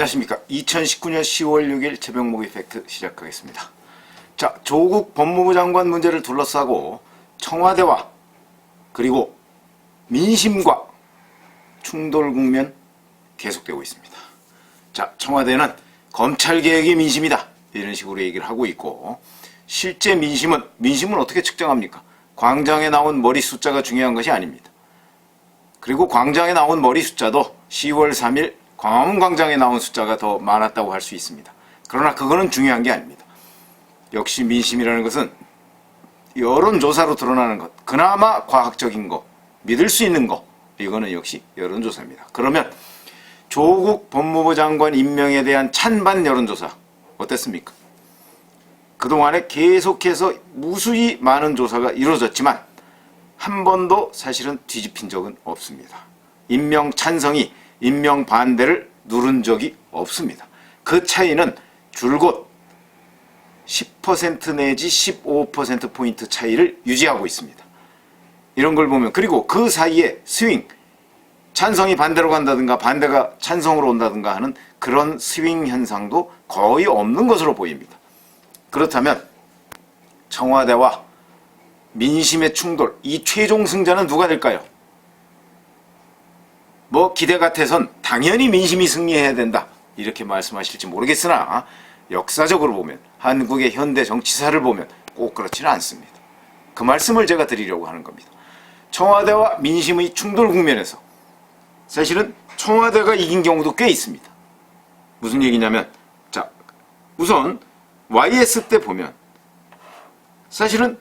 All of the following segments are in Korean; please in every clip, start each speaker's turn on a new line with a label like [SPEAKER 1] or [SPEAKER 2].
[SPEAKER 1] 안녕하십니까. 2019년 10월 6일 새벽 모기 팩트 시작하겠습니다. 자, 조국 법무부 장관 문제를 둘러싸고 청와대와 그리고 민심과 충돌 국면 계속되고 있습니다. 자, 청와대는 검찰개혁이 민심이다 이런 식으로 얘기를 하고 있고, 실제 민심은 어떻게 측정합니까? 광장에 나온 머리 숫자가 중요한 것이 아닙니다. 그리고 광장에 나온 머리 숫자도 10월 3일 광화문 광장에 나온 숫자가 더 많았다고 할 수 있습니다. 그러나 그거는 중요한 게 아닙니다. 역시 민심이라는 것은 여론조사로 드러나는 것, 그나마 과학적인 거, 믿을 수 있는 거, 이거는 역시 여론조사입니다. 그러면 조국 법무부 장관 임명에 대한 찬반 여론조사 어땠습니까? 그동안에 계속해서 무수히 많은 조사가 이루어졌지만 한 번도 사실은 뒤집힌 적은 없습니다. 임명 찬성이 임명 반대를 누른 적이 없습니다. 그 차이는 줄곧 10% 내지 15%포인트 차이를 유지하고 있습니다. 이런 걸 보면, 그리고 그 사이에 스윙, 찬성이 반대로 간다든가 반대가 찬성으로 온다든가 하는 그런 스윙 현상도 거의 없는 것으로 보입니다. 그렇다면 청와대와 민심의 충돌, 이 최종 승자는 누가 될까요? 뭐 기대 같아선 당연히 민심이 승리해야 된다 이렇게 말씀하실지 모르겠으나 역사적으로 보면, 한국의 현대 정치사를 보면 꼭 그렇지는 않습니다. 그 말씀을 제가 드리려고 하는 겁니다. 청와대와 민심의 충돌 국면에서 사실은 청와대가 이긴 경우도 꽤 있습니다. 무슨 얘기냐면, 자, 우선 YS 때 보면 사실은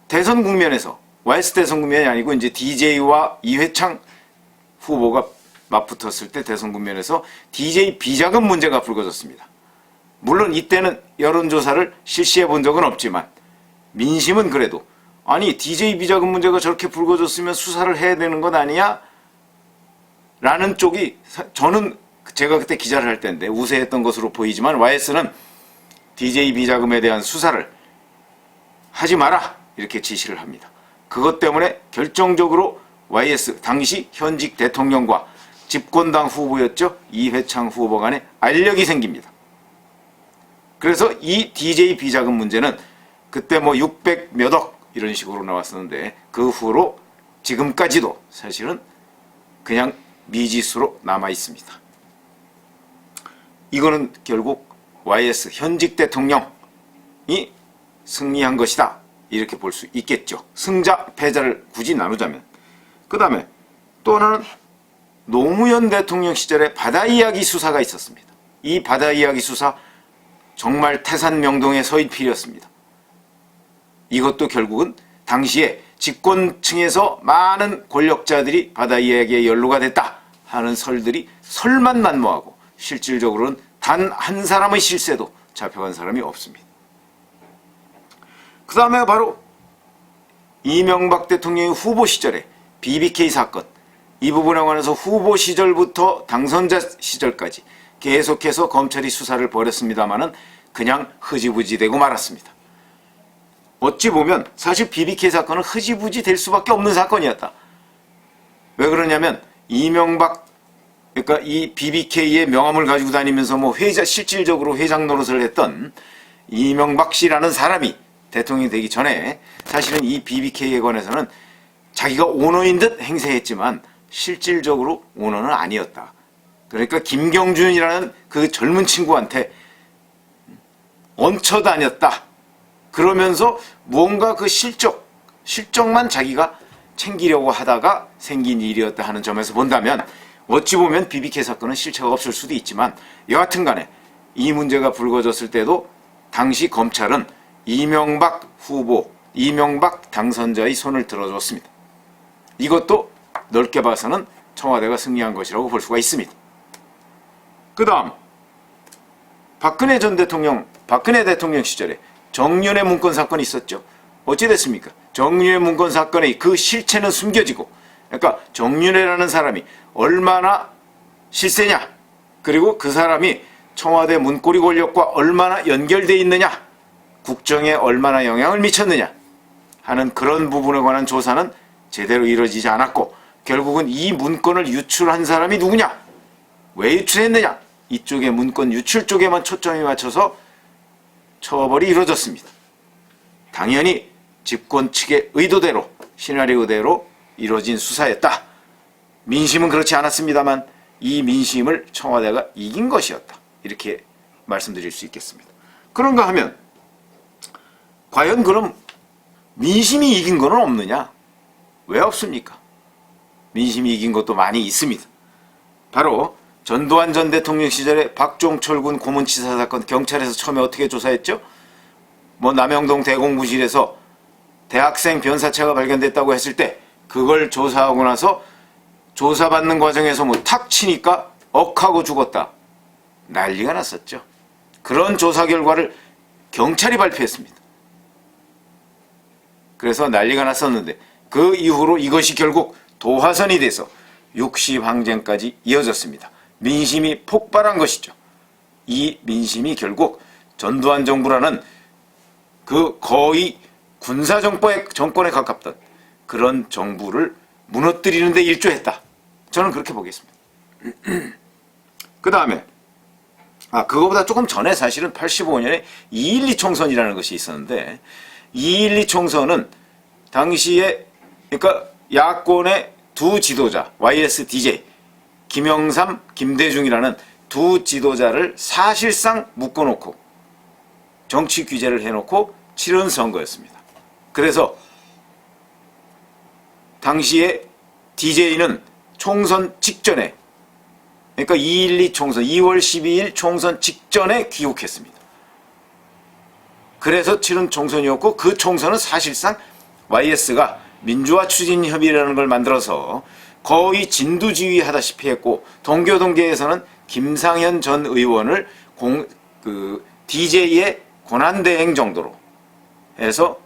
[SPEAKER 1] 대선 국면에서, YS 대선 국면이 아니고 이제 DJ와 이회창 후보가 맞붙었을 때 대선 국면에서 DJ 비자금 문제가 불거졌습니다. 물론 이때는 여론조사를 실시해 본 적은 없지만 민심은 그래도, 아니 DJ 비자금 문제가 저렇게 불거졌으면 수사를 해야 되는 것 아니야? 라는 쪽이, 저는 제가 그때 기자를 할 때인데 우세했던 것으로 보이지만 YS는 DJ 비자금에 대한 수사를 하지 마라 이렇게 지시를 합니다. 그것 때문에 결정적으로 YS 당시 현직 대통령과 집권당 후보였죠, 이회창 후보 간에 알력이 생깁니다. 그래서 이 DJ 비자금 문제는 그때 뭐 600 몇 억 이런 식으로 나왔었는데 그 후로 지금까지도 사실은 그냥 미지수로 남아 있습니다. 이거는 결국 YS 현직 대통령이 승리한 것이다 이렇게 볼 수 있겠죠. 승자 패자를 굳이 나누자면. 그 다음에 또 하나는 노무현 대통령 시절에 바다 이야기 수사가 있었습니다. 이 바다 이야기 수사 정말 태산명동의 서일필이었습니다. 이것도 결국은 당시에 집권층에서 많은 권력자들이 바다 이야기에 연루가 됐다 하는 설들이 설만 난무하고 실질적으로는 단 한 사람의 실세도 잡혀간 사람이 없습니다. 그 다음에 바로 이명박 대통령의 후보 시절에 BBK 사건, 이 부분에 관해서 후보 시절부터 당선자 시절까지 계속해서 검찰이 수사를 벌였습니다마는 그냥 흐지부지 되고 말았습니다. 어찌 보면 사실 BBK 사건은 흐지부지 될 수밖에 없는 사건이었다. 왜 그러냐면 이명박, 그러니까 이 BBK의 명함을 가지고 다니면서 뭐 실질적으로 회장 노릇을 했던 이명박 씨라는 사람이 대통령이 되기 전에 사실은 이 BBK에 관해서는 자기가 오너인 듯 행세했지만 실질적으로 오너는 아니었다. 그러니까 김경준이라는 그 젊은 친구한테 얹혀 다녔다. 그러면서 무언가 그 실적만 자기가 챙기려고 하다가 생긴 일이었다 하는 점에서 본다면 어찌 보면 BBK 사건은 실체가 없을 수도 있지만, 여하튼 간에 이 문제가 불거졌을 때도 당시 검찰은 이명박 후보, 이명박 당선자의 손을 들어줬습니다. 이것도 넓게 봐서는 청와대가 승리한 것이라고 볼 수가 있습니다. 그 다음 박근혜 대통령 시절에 정윤회 문건 사건이 있었죠. 어찌 됐습니까? 정윤회 문건 사건의 그 실체는 숨겨지고, 그러니까 정윤회라는 사람이 얼마나 실세냐, 그리고 그 사람이 청와대 문고리 권력과 얼마나 연결되어 있느냐, 국정에 얼마나 영향을 미쳤느냐 하는 그런 부분에 관한 조사는 제대로 이루어지지 않았고, 결국은 이 문건을 유출한 사람이 누구냐, 왜 유출했느냐, 이쪽의 문건 유출 쪽에만 초점이 맞춰서 처벌이 이루어졌습니다. 당연히 집권 측의 의도대로, 시나리오대로 이루어진 수사였다. 민심은 그렇지 않았습니다만 이 민심을 청와대가 이긴 것이었다. 이렇게 말씀드릴 수 있겠습니다. 그런가 하면 과연 그럼 민심이 이긴 건 없느냐? 왜 없습니까? 민심이 이긴 것도 많이 있습니다. 바로 전두환 전 대통령 시절에 박종철 군 고문치사 사건 경찰에서 처음에 어떻게 조사했죠? 남영동 대공부실에서 대학생 변사체가 발견됐다고 했을 때 그걸 조사하고 나서 조사받는 과정에서 탁 치니까 억하고 죽었다. 난리가 났었죠. 그런 조사 결과를 경찰이 발표했습니다. 그래서 난리가 났었는데 그 이후로 이것이 결국 도화선이 돼서 육시황쟁까지 이어졌습니다. 민심이 폭발한 것이죠. 이 민심이 결국 전두환 정부라는 그 거의 군사정권에 가깝던 그런 정부를 무너뜨리는 데 일조했다. 저는 그렇게 보겠습니다. 그 다음에 그거보다 조금 전에 사실은 85년에 2.12 총선이라는 것이 있었는데 2.12 총선은 당시에 그러니까 야권의 두 지도자 YSDJ 김영삼, 김대중이라는 두 지도자를 사실상 묶어놓고 정치 규제를 해놓고 치른 선거였습니다. 그래서 당시에 DJ는 총선 직전에 그러니까 2.12 총선 2월 12일 총선 직전에 귀국했습니다. 그래서 치른 총선이었고 그 총선은 사실상 YS가 민주화 추진협의라는 걸 만들어서 거의 진두지휘하다시피 했고 동교동계에서는 김상현 전 의원을 DJ의 권한대행 정도로 해서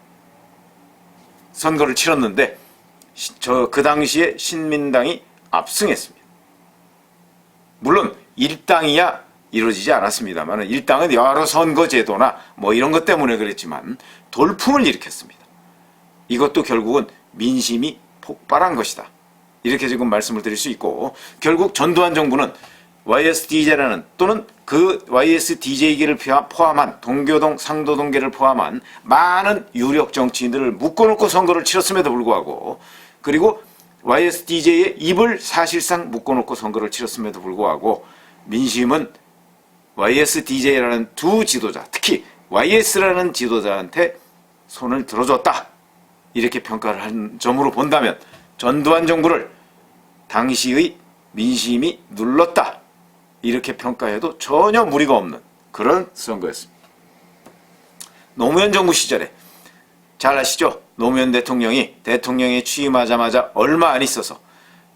[SPEAKER 1] 선거를 치렀는데 그 당시에 신민당이 압승했습니다. 물론 일당이야 이루어지지 않았습니다만 일당은 여러 선거제도나 이런 것 때문에 그랬지만 돌풍을 일으켰습니다. 이것도 결국은 민심이 폭발한 것이다. 이렇게 지금 말씀을 드릴 수 있고 결국 전두환 정부는 YSDJ라는 또는 그 YSDJ계를 포함한 동교동, 상도동계를 포함한 많은 유력 정치인들을 묶어놓고 선거를 치렀음에도 불구하고 그리고 YSDJ의 입을 사실상 묶어놓고 선거를 치렀음에도 불구하고 민심은 YSDJ라는 두 지도자, 특히 YS라는 지도자한테 손을 들어줬다. 이렇게 평가를 한 점으로 본다면 전두환 정부를 당시의 민심이 눌렀다. 이렇게 평가해도 전혀 무리가 없는 그런 선거였습니다. 노무현 정부 시절에 잘 아시죠? 노무현 대통령이 취임하자마자 얼마 안 있어서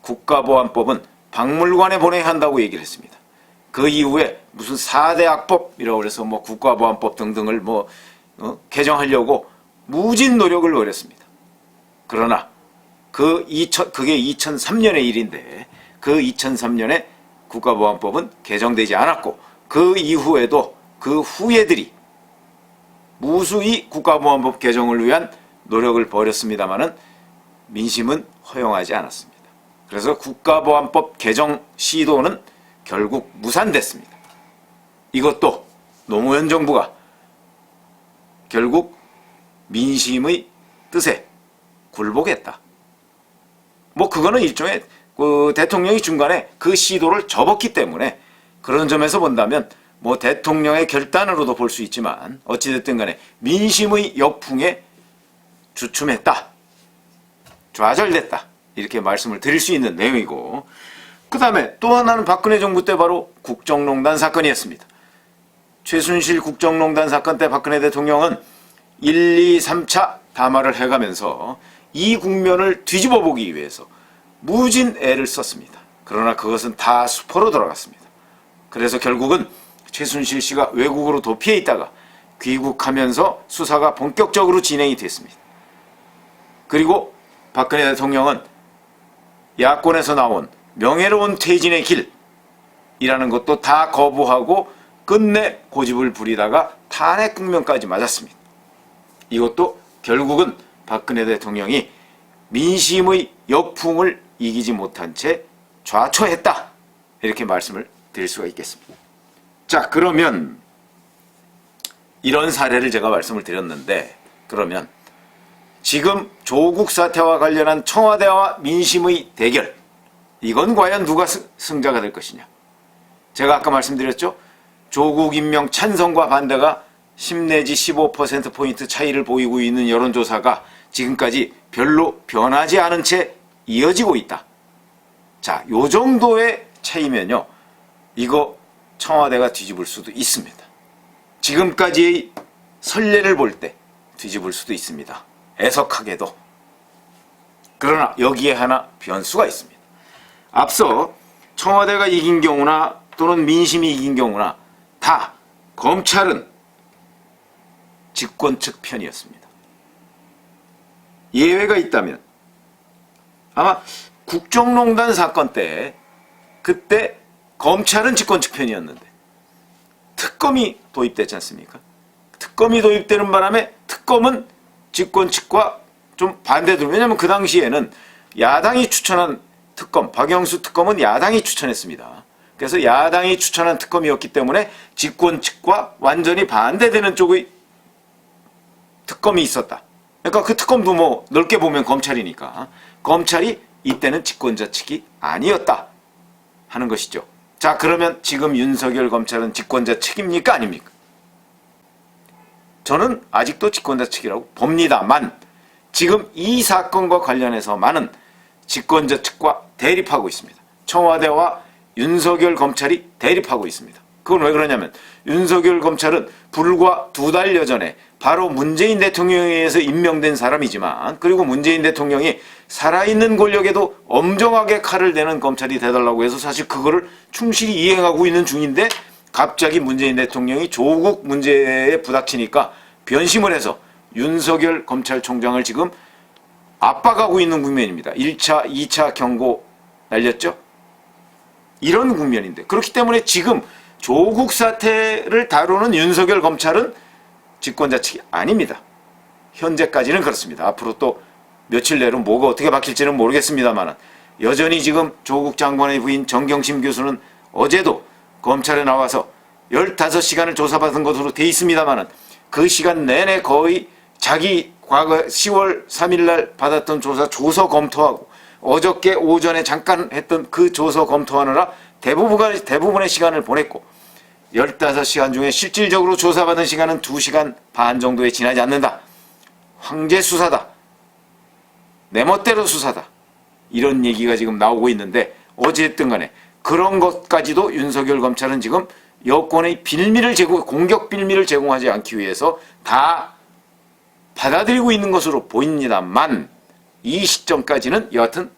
[SPEAKER 1] 국가보안법은 박물관에 보내야 한다고 얘기를 했습니다. 그 이후에 무슨 4대 악법이라고 해서 국가보안법 등등을 개정하려고 무진 노력을 벌였습니다. 그러나 그게 2003년의 일인데 그 2003년에 국가보안법은 개정되지 않았고 그 이후에도 그 후예들이 무수히 국가보안법 개정을 위한 노력을 벌였습니다마는 민심은 허용하지 않았습니다. 그래서 국가보안법 개정 시도는 결국 무산됐습니다. 이것도 노무현 정부가 결국 민심의 뜻에 굴복했다. 그거는 일종의 대통령이 중간에 그 시도를 접었기 때문에 그런 점에서 본다면 대통령의 결단으로도 볼 수 있지만 어찌됐든 간에 민심의 역풍에 주춤했다. 좌절됐다. 이렇게 말씀을 드릴 수 있는 내용이고 그 다음에 또 하나는 박근혜 정부 때 바로 국정농단 사건이었습니다. 최순실 국정농단 사건 때 박근혜 대통령은 1, 2, 3차 담화를 해가면서 이 국면을 뒤집어 보기 위해서 무진 애를 썼습니다. 그러나 그것은 다 수포로 돌아갔습니다. 그래서 결국은 최순실 씨가 외국으로 도피해 있다가 귀국하면서 수사가 본격적으로 진행이 됐습니다. 그리고 박근혜 대통령은 야권에서 나온 명예로운 퇴진의 길이라는 것도 다 거부하고 끝내 고집을 부리다가 탄핵 국면까지 맞았습니다. 이것도 결국은 박근혜 대통령이 민심의 역풍을 이기지 못한 채 좌초했다. 이렇게 말씀을 드릴 수가 있겠습니다. 자, 그러면 이런 사례를 제가 말씀을 드렸는데, 그러면 지금 조국 사태와 관련한 청와대와 민심의 대결, 이건 과연 누가 승자가 될 것이냐. 제가 아까 말씀드렸죠. 조국 임명 찬성과 반대가 10 내지 15%포인트 차이를 보이고 있는 여론조사가 지금까지 별로 변하지 않은 채 이어지고 있다. 자, 요 정도의 차이면요, 이거 청와대가 뒤집을 수도 있습니다. 지금까지의 선례를 볼 때 뒤집을 수도 있습니다. 애석하게도. 그러나 여기에 하나 변수가 있습니다. 앞서 청와대가 이긴 경우나 또는 민심이 이긴 경우나 다 검찰은 집권 측 편이었습니다. 예외가 있다면 아마 국정농단 사건 때, 그때 검찰은 집권 측 편이었는데 특검이 도입됐지 않습니까? 특검이 도입되는 바람에 특검은 집권 측과 좀 반대되고, 왜냐하면 그 당시에는 야당이 추천한 특검, 박영수 특검은 야당이 추천했습니다. 그래서 야당이 추천한 특검이었기 때문에 집권 측과 완전히 반대되는 쪽의 특검이 있었다. 그러니까 그 특검도 뭐 넓게 보면 검찰이니까 검찰이 이때는 집권자 측이 아니었다 하는 것이죠. 자, 그러면 지금 윤석열 검찰은 집권자 측입니까? 아닙니까? 저는 아직도 집권자 측이라고 봅니다만, 지금 이 사건과 관련해서만은 집권자 측과 대립하고 있습니다. 청와대와 윤석열 검찰이 대립하고 있습니다. 그건 왜 그러냐면 윤석열 검찰은 불과 2달여 전에 바로 문재인 대통령에 의해서 임명된 사람이지만, 그리고 문재인 대통령이 살아있는 권력에도 엄정하게 칼을 대는 검찰이 돼달라고 해서 사실 그거를 충실히 이행하고 있는 중인데, 갑자기 문재인 대통령이 조국 문제에 부닥치니까 변심을 해서 윤석열 검찰총장을 지금 압박하고 있는 국면입니다. 1차, 2차 경고 날렸죠? 이런 국면인데, 그렇기 때문에 지금 조국 사태를 다루는 윤석열 검찰은 집권자 측이 아닙니다. 현재까지는 그렇습니다. 앞으로 또 며칠 내로 뭐가 어떻게 바뀔지는 모르겠습니다만, 여전히 지금 조국 장관의 부인 정경심 교수는 어제도 검찰에 나와서 15시간을 조사받은 것으로 돼 있습니다만, 그 시간 내내 거의 자기 과거 10월 3일 날 받았던 조서 검토하고 어저께 오전에 잠깐 했던 그 조서 검토하느라 대부분의 시간을 보냈고, 15시간 중에 실질적으로 조사받은 시간은 2시간 반 정도에 지나지 않는다. 황제 수사다. 내 멋대로 수사다. 이런 얘기가 지금 나오고 있는데, 어쨌든 간에 그런 것까지도 윤석열 검찰은 지금 여권의 공격 빌미를 제공하지 않기 위해서 다 받아들이고 있는 것으로 보입니다만, 이 시점까지는 여하튼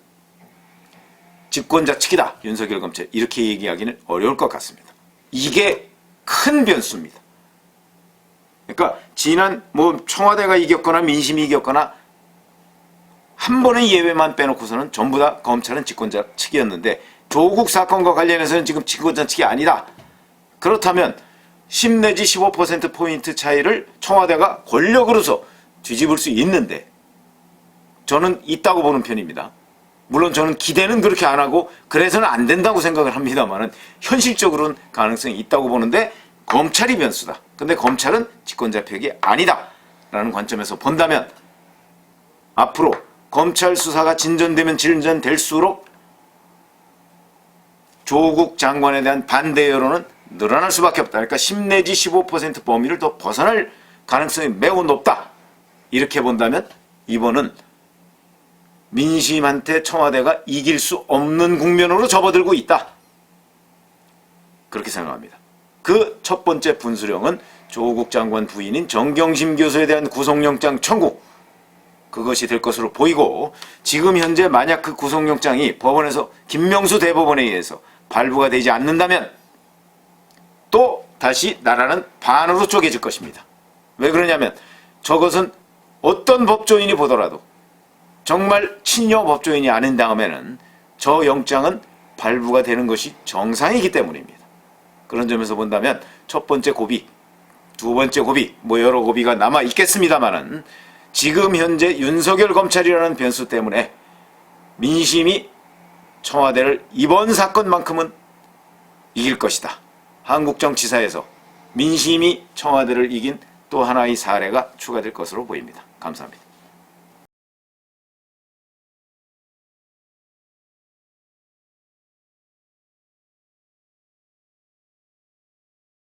[SPEAKER 1] 집권자 측이다, 윤석열 검찰, 이렇게 얘기하기는 어려울 것 같습니다. 이게 큰 변수입니다. 그러니까 지난 청와대가 이겼거나 민심이 이겼거나 한 번의 예외만 빼놓고서는 전부 다 검찰은 집권자 측이었는데, 조국 사건과 관련해서는 지금 집권자 측이 아니다. 그렇다면 10 내지 15%포인트 차이를 청와대가 권력으로서 뒤집을 수 있는데, 저는 있다고 보는 편입니다. 물론 저는 기대는 그렇게 안 하고 그래서는 안 된다고 생각을 합니다만, 현실적으로는 가능성이 있다고 보는데, 검찰이 변수다. 근데 검찰은 집권자 팩이 아니다 라는 관점에서 본다면, 앞으로 검찰 수사가 진전되면 진전될수록 조국 장관에 대한 반대 여론은 늘어날 수밖에 없다. 그러니까 10 내지 15% 범위를 더 벗어날 가능성이 매우 높다. 이렇게 본다면 이번은 민심한테 청와대가 이길 수 없는 국면으로 접어들고 있다. 그렇게 생각합니다. 그 첫 번째 분수령은 조국 장관 부인인 정경심 교수에 대한 구속영장 청구, 그것이 될 것으로 보이고, 지금 현재 만약 그 구속영장이 법원에서 김명수 대법원에 의해서 발부가 되지 않는다면 또 다시 나라는 반으로 쪼개질 것입니다. 왜 그러냐면 저것은 어떤 법조인이 보더라도 정말 친여 법조인이 아닌 다음에는 저 영장은 발부가 되는 것이 정상이기 때문입니다. 그런 점에서 본다면 첫 번째 고비, 두 번째 고비, 여러 고비가 남아 있겠습니다만은, 지금 현재 윤석열 검찰이라는 변수 때문에 민심이 청와대를 이번 사건만큼은 이길 것이다. 한국 정치사에서 민심이 청와대를 이긴 또 하나의 사례가 추가될 것으로 보입니다. 감사합니다.